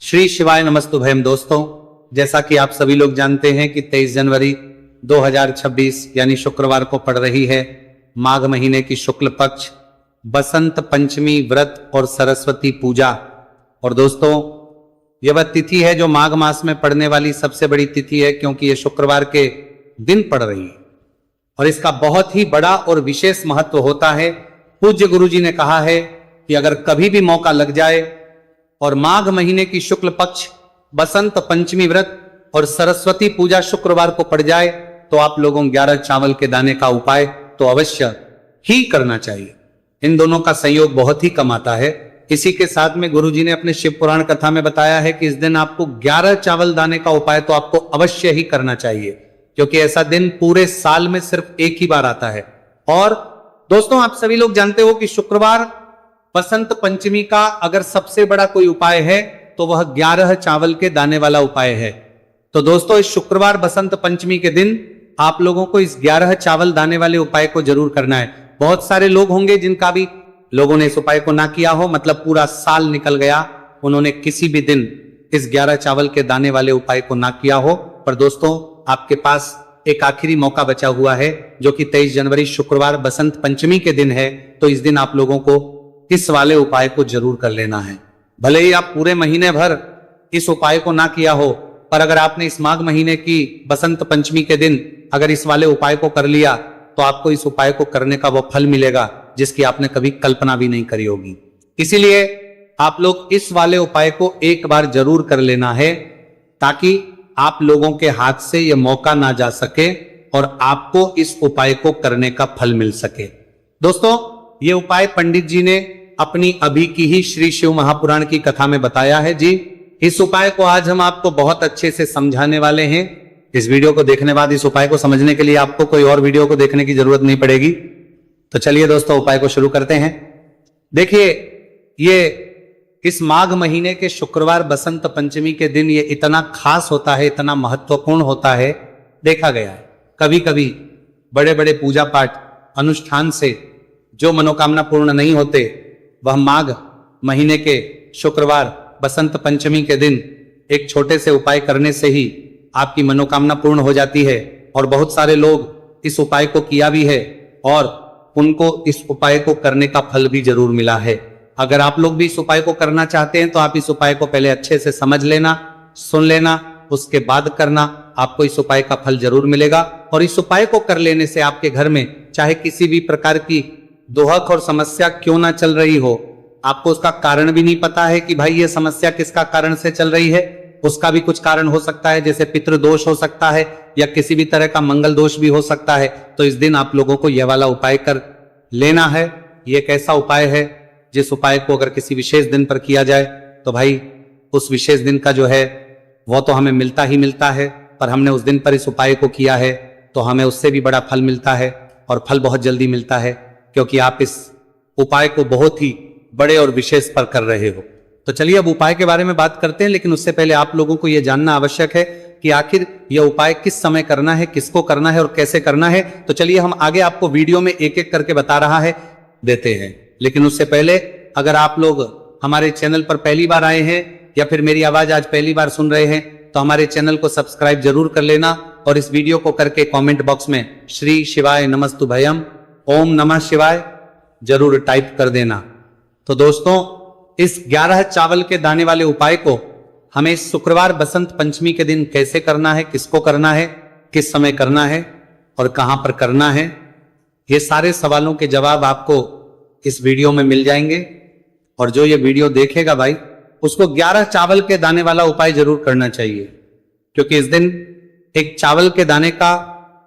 श्री शिवाय नमस्तुभयम। दोस्तों, जैसा कि आप सभी लोग जानते हैं कि 23 जनवरी 2026 यानी शुक्रवार को पड़ रही है माघ महीने की शुक्ल पक्ष बसंत पंचमी व्रत और सरस्वती पूजा। और दोस्तों, यह वह तिथि है जो माघ मास में पड़ने वाली सबसे बड़ी तिथि है, क्योंकि यह शुक्रवार के दिन पड़ रही है और इसका बहुत ही बड़ा और विशेष महत्व होता है। पूज्य गुरु जी ने कहा है कि अगर कभी भी मौका लग जाए और माघ महीने की शुक्ल पक्ष बसंत पंचमी व्रत और सरस्वती पूजा शुक्रवार को पड़ जाए तो आप लोगों 11 चावल के दाने का उपाय तो अवश्य ही करना चाहिए। इन दोनों का संयोग बहुत ही कम आता है। इसी के साथ में गुरु जी ने अपने शिव पुराण कथा में बताया है कि इस दिन आपको 11 चावल दाने का उपाय तो आपको अवश्य ही करना चाहिए, क्योंकि ऐसा दिन पूरे साल में सिर्फ एक ही बार आता है। और दोस्तों, आप सभी लोग जानते हो कि शुक्रवार बसंत पंचमी का अगर सबसे बड़ा कोई उपाय है तो वह 11 चावल के दाने वाला उपाय है। तो दोस्तों, इस शुक्रवार बसंत पंचमी के दिन आप लोगों को इस 11 चावल दाने वाले उपाय को जरूर करना है। बहुत सारे लोग होंगे जिनका भी लोगों ने इस उपाय को ना किया हो, मतलब पूरा साल निकल गया, उन्होंने किसी भी दिन इस 11 चावल के दाने वाले उपाय को ना किया हो। पर दोस्तों, आपके पास एक आखिरी मौका बचा हुआ है, जो कि 23 जनवरी शुक्रवार बसंत पंचमी के दिन है। तो इस दिन आप लोगों को इस वाले उपाय को जरूर कर लेना है। भले ही आप पूरे महीने भर इस उपाय को ना किया हो, पर अगर आपने इस माघ महीने की बसंत पंचमी के दिन अगर इस वाले उपाय को कर लिया तो आपको इस उपाय को करने का वो फल मिलेगा जिसकी आपने कभी कल्पना भी नहीं करी होगी। इसीलिए आप लोग इस वाले उपाय को एक बार जरूर कर लेना है, ताकि आप लोगों के हाथ से यह मौका ना जा सके और आपको इस उपाय को करने का फल मिल सके। दोस्तों, ये उपाय पंडित जी ने अपनी अभी की ही श्री शिव महापुराण की कथा में बताया है जी। इस उपाय को आज हम आपको बहुत अच्छे से समझाने वाले हैं। इस वीडियो को देखने बाद इस उपाय को समझने के लिए आपको कोई और वीडियो को देखने की जरूरत नहीं पड़ेगी। तो चलिए दोस्तों, उपाय को शुरू करते हैं। देखिए, ये इस माघ महीने के शुक्रवार बसंत पंचमी के दिन ये इतना खास होता है, इतना महत्वपूर्ण होता है। देखा गया है कभी कभी बड़े बड़े पूजा पाठ अनुष्ठान से जो मनोकामना पूर्ण नहीं होते, वह माघ महीने के शुक्रवार बसंत पंचमी के दिन एक छोटे से उपाय करने से ही आपकी मनोकामना पूर्ण हो जाती है। और बहुत सारे लोग इस उपाय को किया भी है और उनको इस उपाय को करने का फल भी जरूर मिला है। अगर आप लोग भी इस उपाय को करना चाहते हैं तो आप इस उपाय को पहले अच्छे से समझ लेना, सुन लेना, उसके बाद करना। आपको इस उपाय का फल जरूर मिलेगा। और इस उपाय को कर लेने से आपके घर में चाहे किसी भी प्रकार की दोहक और समस्या क्यों ना चल रही हो, आपको उसका कारण भी नहीं पता है कि भाई ये समस्या किसका कारण से चल रही है, उसका भी कुछ कारण हो सकता है, जैसे पितृदोष हो सकता है या किसी भी तरह का मंगल दोष भी हो सकता है। तो इस दिन आप लोगों को यह वाला उपाय कर लेना है। ये एक ऐसा उपाय है जिस उपाय को अगर किसी विशेष दिन पर किया जाए तो भाई उस विशेष दिन का जो है वो तो हमें मिलता ही मिलता है, पर हमने उस दिन पर इस उपाय को किया है तो हमें उससे भी बड़ा फल मिलता है, और फल बहुत जल्दी मिलता है, क्योंकि आप इस उपाय को बहुत ही बड़े और विशेष पर कर रहे हो। तो चलिए अब उपाय के बारे में बात करते हैं, लेकिन उससे पहले आप लोगों को यह जानना आवश्यक है कि आखिर यह उपाय किस समय करना है, किसको करना है और कैसे करना है। तो चलिए हम आगे आपको वीडियो में एक एक करके बता रहा है देते हैं। लेकिन उससे पहले अगर आप लोग हमारे चैनल पर पहली बार आए हैं या फिर मेरी आवाज आज पहली बार सुन रहे हैं तो हमारे चैनल को सब्सक्राइब जरूर कर लेना, और इस वीडियो को करके कमेंट बॉक्स में श्री शिवाय नमस्तुभयम ओम नमः शिवाय जरूर टाइप कर देना। तो दोस्तों, इस 11 चावल के दाने वाले उपाय को हमें शुक्रवार बसंत पंचमी के दिन कैसे करना है, किसको करना है, किस समय करना है और कहां पर करना है, ये सारे सवालों के जवाब आपको इस वीडियो में मिल जाएंगे। और जो ये वीडियो देखेगा भाई, उसको 11 चावल के दाने वाला उपाय जरूर करना चाहिए, क्योंकि इस दिन एक चावल के दाने का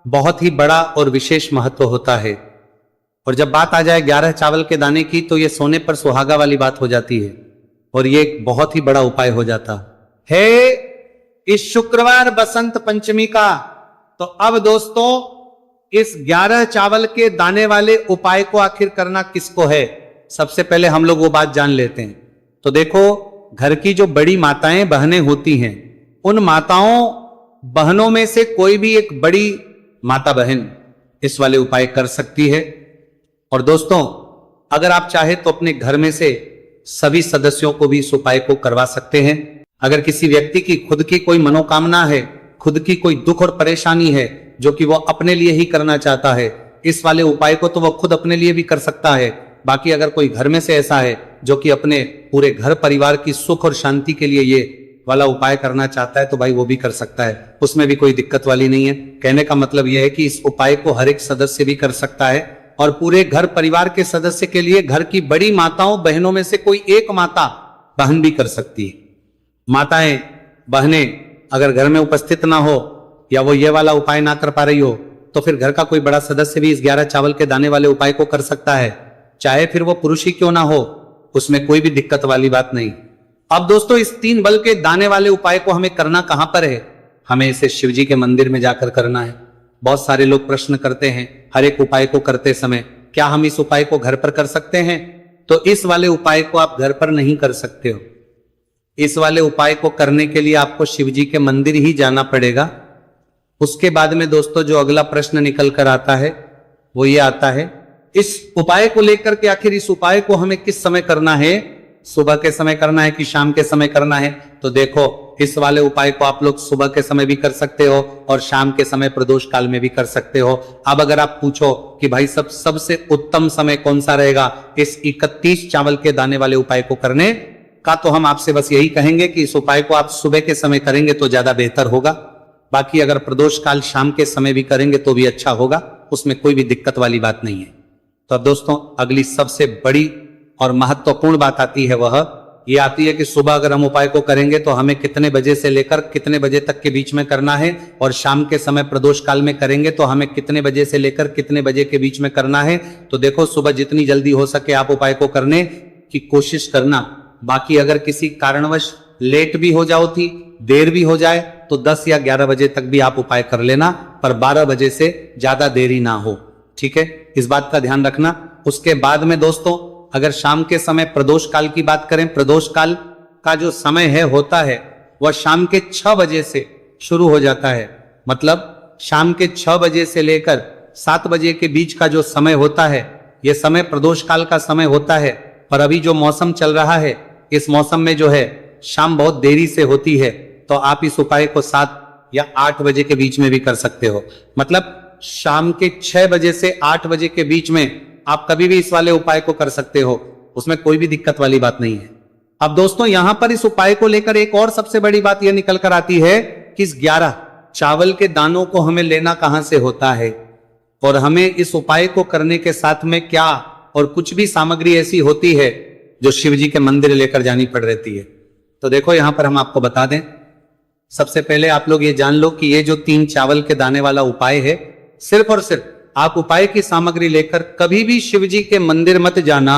बहुत ही बड़ा और विशेष महत्व होता है। और जब बात आ जाए 11 चावल के दाने की तो ये सोने पर सुहागा वाली बात हो जाती है, और ये एक बहुत ही बड़ा उपाय हो जाता है इस शुक्रवार बसंत पंचमी का। तो अब दोस्तों, इस 11 चावल के दाने वाले उपाय को आखिर करना किसको है, सबसे पहले हम लोग वो बात जान लेते हैं। तो देखो, घर की जो बड़ी माताएं बहनें होती हैं, उन माताओं बहनों में से कोई भी एक बड़ी माता बहन इस वाले उपाय कर सकती है। और दोस्तों, अगर आप चाहे तो अपने घर में से सभी सदस्यों को भी इस उपाय को करवा सकते हैं। अगर किसी व्यक्ति की खुद की कोई मनोकामना है, खुद की कोई दुख और परेशानी है जो कि वो अपने लिए ही करना चाहता है, इस वाले उपाय को तो वो खुद अपने लिए भी कर सकता है। बाकी अगर कोई घर में से ऐसा है जो कि अपने पूरे घर परिवार की सुख और शांति के लिए ये वाला उपाय करना चाहता है तो भाई वो भी कर सकता है, उसमें भी कोई दिक्कत वाली नहीं है। कहने का मतलब यह है कि इस उपाय को हर एक सदस्य भी कर सकता है और पूरे घर परिवार के सदस्य के लिए घर की बड़ी माताओं बहनों में से कोई एक माता बहन भी कर सकती है। माताएं बहनें अगर घर में उपस्थित ना हो या वो ये वाला उपाय ना कर पा रही हो तो फिर घर का कोई बड़ा सदस्य भी इस 11 चावल के दाने वाले उपाय को कर सकता है, चाहे फिर वो पुरुष ही क्यों ना हो, उसमें कोई भी दिक्कत वाली बात नहीं। अब दोस्तों इस 3 बल के दाने वाले उपाय को हमें करना कहां पर है? हमें इसे शिव जी के मंदिर में जाकर करना है। बहुत सारे लोग प्रश्न करते हैं हर एक उपाय को करते समय, क्या हम इस उपाय को घर पर कर सकते हैं? तो इस वाले उपाय को आप घर पर नहीं कर सकते हो। इस वाले उपाय को करने के लिए आपको शिव जी के मंदिर ही जाना पड़ेगा। उसके बाद में दोस्तों जो अगला प्रश्न निकल कर आता है वो ये आता है, इस उपाय को लेकर के आखिर इस उपाय को हमें किस समय करना है? सुबह के समय करना है कि शाम के समय करना है? तो देखो इस वाले उपाय को आप लोग सुबह के समय भी कर सकते हो और शाम के समय प्रदोष काल में भी कर सकते हो। अब अगर आप पूछो कि भाई सबसे उत्तम समय कौन सा रहेगा इस 31 चावल के दाने वाले उपाय को करने का, तो हम आपसे बस यही कहेंगे कि इस उपाय को आप सुबह के समय करेंगे तो ज्यादा बेहतर होगा। बाकी अगर प्रदोष काल शाम के समय भी करेंगे तो भी अच्छा होगा, उसमें कोई भी दिक्कत वाली बात नहीं है। तो अब दोस्तों अगली सबसे बड़ी और महत्वपूर्ण बात आती है, वह ये आती है कि सुबह अगर हम उपाय को करेंगे तो हमें कितने बजे से लेकर कितने बजे तक के बीच में करना है, और शाम के समय प्रदोष काल में करेंगे तो हमें कितने बजे से लेकर कितने बजे के बीच में करना है। तो देखो सुबह जितनी जल्दी हो सके आप उपाय को करने की कोशिश करना। बाकी अगर किसी कारणवश लेट भी हो जाओ थी, देर भी हो जाए तो 10 या 11 बजे तक भी आप उपाय कर लेना, पर 12 बजे से ज्यादा देरी ना हो, ठीक है? इस बात का ध्यान रखना। उसके बाद में दोस्तों अगर शाम के समय प्रदोष काल की बात करें, प्रदोष काल का जो समय है होता है वह शाम के 6 बजे से शुरू हो जाता है। मतलब शाम के 6 बजे से लेकर 7 बजे के बीच का जो समय होता है यह समय प्रदोष काल का समय होता है। पर अभी जो मौसम चल रहा है इस मौसम में जो है शाम बहुत देरी से होती है, तो आप इस उपाय को 7 या 8 बजे के बीच में भी कर सकते हो। मतलब शाम के 6 बजे से 8 बजे के बीच में आप कभी भी इस वाले उपाय को कर सकते हो, उसमें कोई भी दिक्कत वाली बात नहीं है। अब दोस्तों यहां पर इस उपाय को लेकर एक और सबसे बड़ी बात यह निकल कर आती है कि इस 11 चावल के दानों को हमें लेना कहां से होता है, और हमें इस उपाय को करने के साथ में क्या और कुछ भी सामग्री ऐसी होती है जो शिव जी के मंदिर लेकर जानी पड़ रहती है। तो देखो यहां पर हम आपको बता दें, सबसे पहले आप लोग ये जान लो कि ये जो 3 चावल के दाने वाला उपाय है, सिर्फ और सिर्फ आप उपाय की सामग्री लेकर कभी भी शिव जी के मंदिर मत जाना,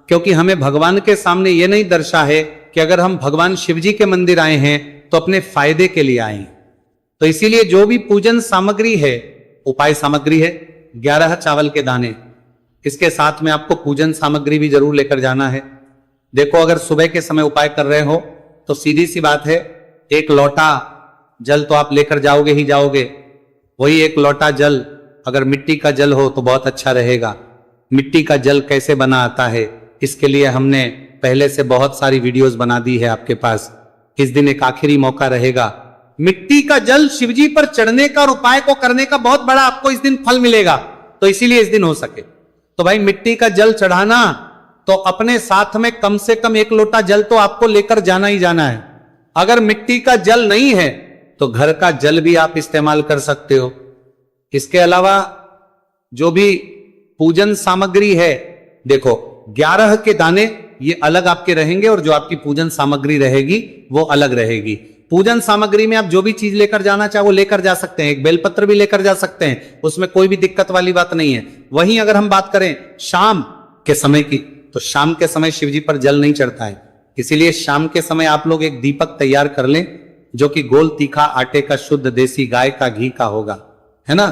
क्योंकि हमें भगवान के सामने ये नहीं दर्शा है कि अगर हम भगवान शिव जी के मंदिर आए हैं तो अपने फायदे के लिए आए। तो इसीलिए जो भी पूजन सामग्री है, उपाय सामग्री है 11 चावल के दाने, इसके साथ में आपको पूजन सामग्री भी जरूर लेकर जाना है। देखो अगर सुबह के समय उपाय कर रहे हो तो सीधी सी बात है, एक लोटा जल तो आप लेकर जाओगे ही जाओगे। वही एक लोटा जल अगर मिट्टी का जल हो तो बहुत अच्छा रहेगा। मिट्टी का जल कैसे बना आता है इसके लिए हमने पहले से बहुत सारी वीडियोस बना दी है आपके पास। इस दिन एक आखिरी मौका रहेगा, मिट्टी का जल शिवजी पर चढ़ने का और उपाय को करने का बहुत बड़ा आपको इस दिन फल मिलेगा। तो इसीलिए इस दिन हो सके तो भाई मिट्टी का जल चढ़ाना, तो अपने साथ में कम से कम 1 लोटा जल तो आपको लेकर जाना ही जाना है। अगर मिट्टी का जल नहीं है तो घर का जल भी आप इस्तेमाल कर सकते हो। इसके अलावा जो भी पूजन सामग्री है, देखो 11 के दाने ये अलग आपके रहेंगे और जो आपकी पूजन सामग्री रहेगी वो अलग रहेगी। पूजन सामग्री में आप जो भी चीज लेकर जाना चाहे वो लेकर जा सकते हैं, एक बेलपत्र भी लेकर जा सकते हैं, उसमें कोई भी दिक्कत वाली बात नहीं है। वहीं अगर हम बात करें शाम के समय की, तो शाम के समय शिवजी पर जल नहीं चढ़ता है, इसीलिए शाम के समय आप लोग एक दीपक तैयार कर लें जो कि गोल तीखा आटे का शुद्ध देसी गाय का घी का होगा, है ना।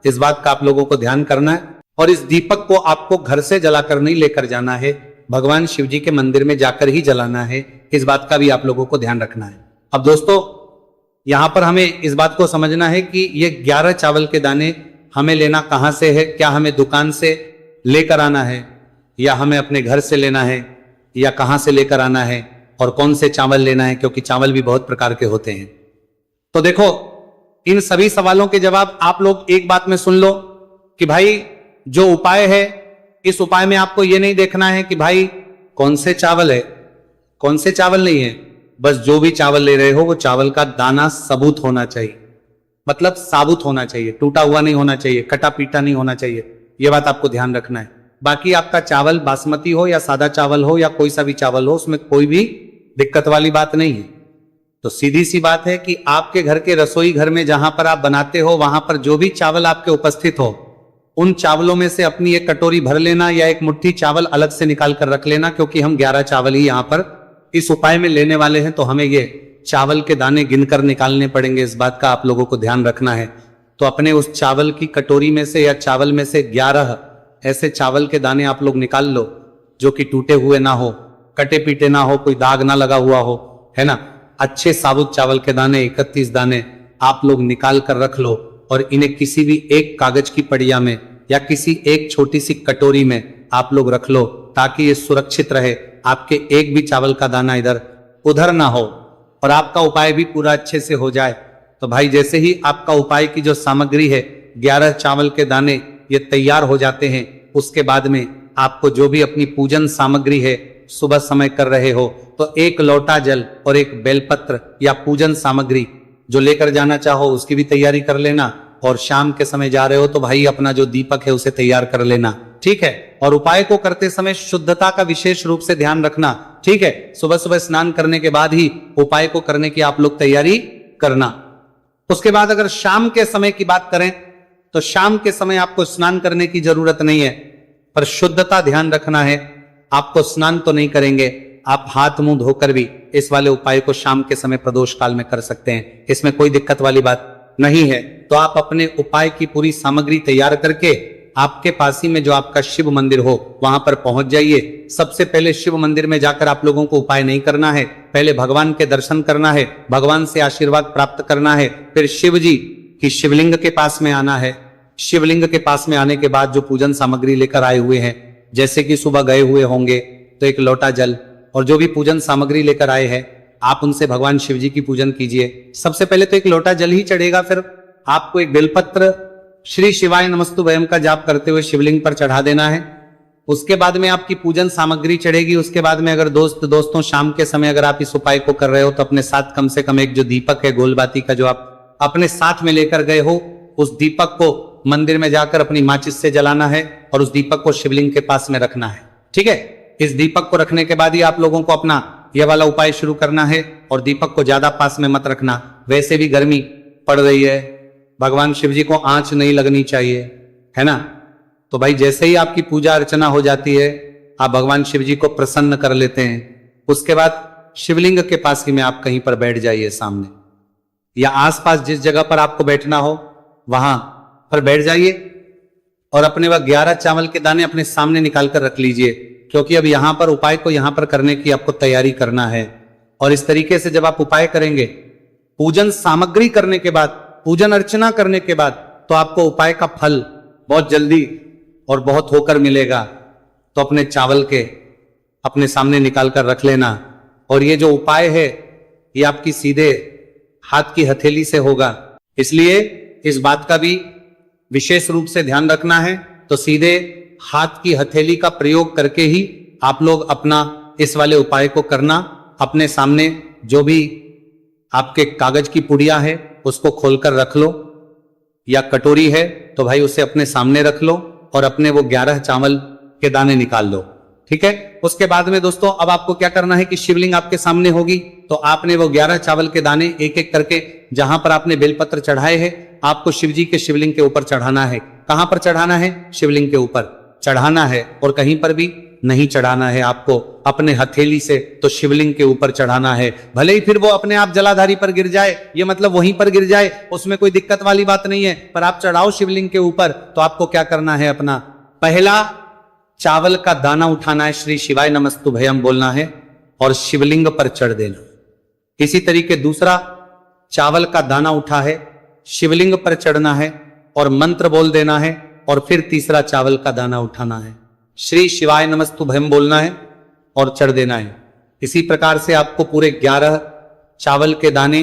इस बात का आप लोगों को ध्यान करना है। और इस दीपक को आपको घर से जलाकर नहीं लेकर जाना है, भगवान शिव जी के मंदिर में जाकर ही जलाना है। इस बात का भी आप लोगों को ध्यान रखना है। अब दोस्तों यहां पर हमें इस बात को समझना है कि ये 11 चावल के दाने हमें लेना कहां से है। क्या हमें दुकान से लेकर आना है, या हमें अपने घर से लेना है, या कहां से लेकर आना है, और कौन से चावल लेना है, क्योंकि चावल भी बहुत प्रकार के होते हैं। तो देखो, इन सभी सवालों के जवाब आप लोग एक बात में सुन लो कि भाई जो उपाय है, इस उपाय में आपको यह नहीं देखना है कि भाई कौन से चावल है, कौन से चावल नहीं है। बस जो भी चावल ले रहे हो वो चावल का दाना सबूत होना चाहिए, मतलब साबुत होना चाहिए, टूटा हुआ नहीं होना चाहिए, कटा पीटा नहीं होना चाहिए। यह बात आपको ध्यान रखना है। बाकी आपका चावल बासमती हो या सादा चावल हो या कोई सा भी चावल हो, उसमें कोई भी दिक्कत वाली बात नहीं है। तो सीधी सी बात है कि आपके घर के रसोई घर में जहां पर आप बनाते हो, वहां पर जो भी चावल आपके उपस्थित हो, उन चावलों में से अपनी एक कटोरी भर लेना या एक मुट्ठी चावल अलग से निकाल कर रख लेना, क्योंकि हम 11 चावल ही यहां पर इस उपाय में लेने वाले हैं। तो हमें ये चावल के दाने गिनकर निकालने पड़ेंगे, इस बात का आप लोगों को ध्यान रखना है। तो अपने उस चावल की कटोरी में से या चावल में से 11 ऐसे चावल के दाने आप लोग निकाल लो जो कि टूटे हुए ना हो, कटे पीटे ना हो, कोई दाग ना लगा हुआ हो, है ना। अच्छे साबुत चावल के दाने 31 दाने आप लोग निकाल कर रख लो और इन्हें किसी भी एक कागज की पड़िया में या किसी एक छोटी सी कटोरी में आप लोग रख लो, ताकि ये सुरक्षित रहे, आपके एक भी चावल का दाना इधर उधर ना हो और आपका उपाय भी पूरा अच्छे से हो जाए। तो भाई जैसे ही आपका उपाय की जो सामग्री है, 11 चावल के दाने ये तैयार हो जाते हैं, उसके बाद में आपको जो भी अपनी पूजन सामग्री है सुबह समय कर रहे हो, तो 1 लोटा जल और 1 बेलपत्र या पूजन सामग्री जो लेकर जाना चाहो उसकी भी तैयारी कर लेना। और शाम के समय जा रहे हो तो भाई अपना जो दीपक है उसे तैयार कर लेना, ठीक है। और उपाय को करते समय शुद्धता का विशेष रूप से ध्यान रखना, ठीक है। सुबह सुबह स्नान करने के बाद ही उपाय को करने की आप लोग तैयारी करना। उसके बाद अगर शाम के समय की बात करें तो शाम के समय आपको स्नान करने की जरूरत नहीं है, पर शुद्धता ध्यान रखना है। आपको स्नान तो नहीं करेंगे, आप हाथ मुंह धोकर भी इस वाले उपाय को शाम के समय प्रदोष काल में कर सकते हैं, इसमें कोई दिक्कत वाली बात नहीं है। तो आप अपने उपाय की पूरी सामग्री तैयार करके आपके पास ही में जो आपका शिव मंदिर हो वहां पर पहुंच जाइए। सबसे पहले शिव मंदिर में जाकर आप लोगों को उपाय नहीं करना है, पहले भगवान के दर्शन करना है, भगवान से आशीर्वाद प्राप्त करना है, फिर शिव जी की शिवलिंग के पास में आना है। शिवलिंग के पास में आने के बाद जो पूजन सामग्री लेकर आए हुए हैं, जैसे कि सुबह गए हुए होंगे तो 1 लोटा जल और जो भी पूजन सामग्री लेकर आए हैं, आप उनसे भगवान शिव जी की पूजन कीजिए। सबसे पहले तो 1 लोटा जल ही चढ़ेगा, फिर आपको 1 बेलपत्र श्री शिवाय नमस्तुभयम का जाप करते हुए शिवलिंग पर चढ़ा देना है। उसके बाद में आपकी पूजन सामग्री चढ़ेगी। उसके बाद में अगर दोस्तों शाम के समय अगर आप इस उपाय को कर रहे हो तो अपने साथ कम से कम एक जो दीपक है गोलबाती का जो आप अपने साथ में लेकर गए हो, उस दीपक को मंदिर में जाकर अपनी माचिस से जलाना है और उस दीपक को शिवलिंग के पास में रखना है, ठीक है। इस दीपक को रखने के बाद ही आप लोगों को अपना यह वाला उपाय शुरू करना है और दीपक को ज्यादा पास में मत रखना। वैसे भी गर्मी पड़ रही है, भगवान शिव जी को आंच नहीं लगनी चाहिए, है ना। तो भाई जैसे ही आपकी पूजा अर्चना हो जाती है, आप भगवान शिव जी को प्रसन्न कर लेते हैं। उसके बाद शिवलिंग के पास ही में आप कहीं पर बैठ जाइए सामने, या आसपास जिस जगह पर आपको बैठना हो वहां पर बैठ जाइए और अपने वह 11 चावल के दाने अपने सामने निकाल कर रख लीजिए, क्योंकि अब यहां पर उपाय को यहां पर करने की आपको तैयारी करना है। और इस तरीके से जब आप उपाय करेंगे, पूजन सामग्री करने के बाद, पूजन अर्चना करने के बाद, तो आपको उपाय का फल बहुत जल्दी और बहुत होकर मिलेगा। तो अपने चावल के अपने सामने निकाल कर रख लेना। और ये जो उपाय है ये आपकी सीधे हाथ की हथेली से होगा, इसलिए इस बात का भी विशेष रूप से ध्यान रखना है। तो सीधे हाथ की हथेली का प्रयोग करके ही आप लोग अपना इस वाले उपाय को करना। अपने सामने जो भी आपके कागज की पुड़िया है उसको खोलकर रख लो, या कटोरी है तो भाई उसे अपने सामने रख लो और अपने वो 11 चावल के दाने निकाल लो, ठीक है। उसके बाद में दोस्तों अब आपको क्या करना है कि शिवलिंग आपके सामने होगी, तो आपने वो 11 चावल के दाने एक एक करके जहां पर आपने बेलपत्र चढ़ाए हैं, आपको शिव जी के शिवलिंग के ऊपर चढ़ाना है। कहां पर चढ़ाना है? शिवलिंग के ऊपर चढ़ाना है, और कहीं पर भी नहीं चढ़ाना है आपको, अपने हथेली से तो शिवलिंग के ऊपर चढ़ाना है। भले ही फिर वो अपने आप जलाधारी पर गिर जाए, ये मतलब वहीं पर गिर जाए, उसमें कोई दिक्कत वाली बात नहीं है, पर आप चढ़ाओ शिवलिंग के ऊपर। तो आपको क्या करना है, अपना पहला चावल का दाना उठाना है, श्री शिवाय नमस्तुभयम बोलना है और शिवलिंग पर चढ़ देना। इसी तरीके दूसरा चावल का दाना उठा है, शिवलिंग पर चढ़ना है और मंत्र बोल देना है, और फिर तीसरा चावल का दाना उठाना है, श्री शिवाय नमस्तुभयम बोलना है और चढ़ देना है। इसी प्रकार से आपको पूरे 11 चावल के दाने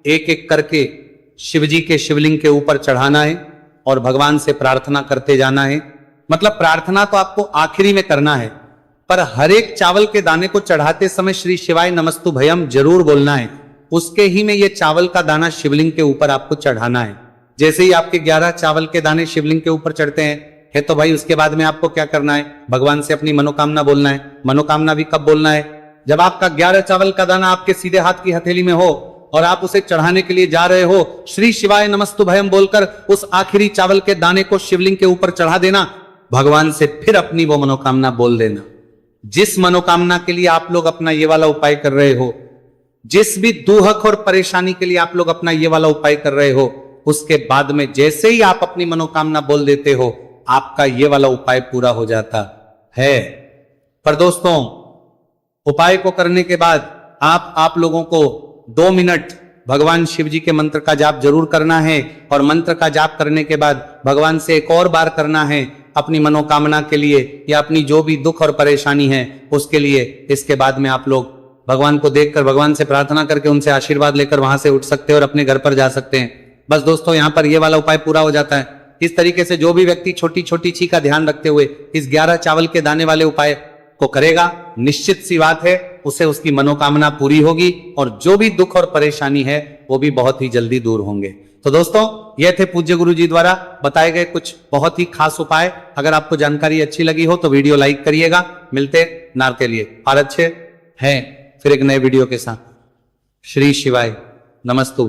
एक एक करके शिव जी के शिवलिंग के ऊपर चढ़ाना है और भगवान से प्रार्थना करते जाना है। मतलब प्रार्थना तो आपको आखिरी में करना है, पर हर एक चावल के दाने को चढ़ाते समय श्री शिवाय नमस्तु भयम जरूर बोलना है। उसके ही में ये चावल का दाना शिवलिंग के ऊपर आपको चढ़ाना है। जैसे ही आपके 11 चावल के दाने शिवलिंग के ऊपर चढ़ते हैं तो भाई उसके बाद में आपको क्या करना है, भगवान से अपनी मनोकामना बोलना है। मनोकामना भी कब बोलना है, जब आपका 11 चावल का दाना आपके सीधे हाथ की हथेली में हो और आप उसे चढ़ाने के लिए जा रहे हो, श्री शिवाय नमस्तु भयम बोलकर उस आखिरी चावल के दाने को शिवलिंग के ऊपर चढ़ा देना। भगवान से फिर अपनी वो मनोकामना बोल देना। जिस मनोकामना के लिए आप लोग अपना ये वाला उपाय कर रहे हो, जिस भी दुहक और परेशानी के लिए आप लोग अपना ये वाला उपाय कर रहे हो, उसके बाद में जैसे ही आप अपनी मनोकामना बोल देते हो, आपका ये वाला उपाय पूरा हो जाता है। पर दोस्तों, उपाय को करने के बाद आप लोगों को 2 मिनट भगवान शिव जी के मंत्र का जाप जरूर करना है और मंत्र का जाप करने के बाद भगवान से एक और बार करना है अपनी मनोकामना के लिए या अपनी जो भी दुख और परेशानी है उसके लिए। इसके बाद में आप लोग भगवान को देखकर, भगवान से प्रार्थना करके उनसे आशीर्वाद लेकर वहां से उठ सकते हैं और अपने घर पर जा सकते हैं। बस दोस्तों, यहां पर यह वाला उपाय पूरा हो जाता है। इस तरीके से जो भी व्यक्ति छोटी छोटी चीज का ध्यान रखते हुए इस 11 चावल के दाने वाले उपाय को करेगा, निश्चित सी बात है उसे उसकी मनोकामना पूरी होगी और जो भी दुख और परेशानी है वो भी बहुत ही जल्दी दूर होंगे। तो दोस्तों, ये थे पूज्य गुरु जी द्वारा बताए गए कुछ बहुत ही खास उपाय। अगर आपको जानकारी अच्छी लगी हो तो वीडियो लाइक करिएगा। मिलते नार के लिए और अच्छे हैं फिर एक नए वीडियो के साथ। श्री शिवाय नमस्तु।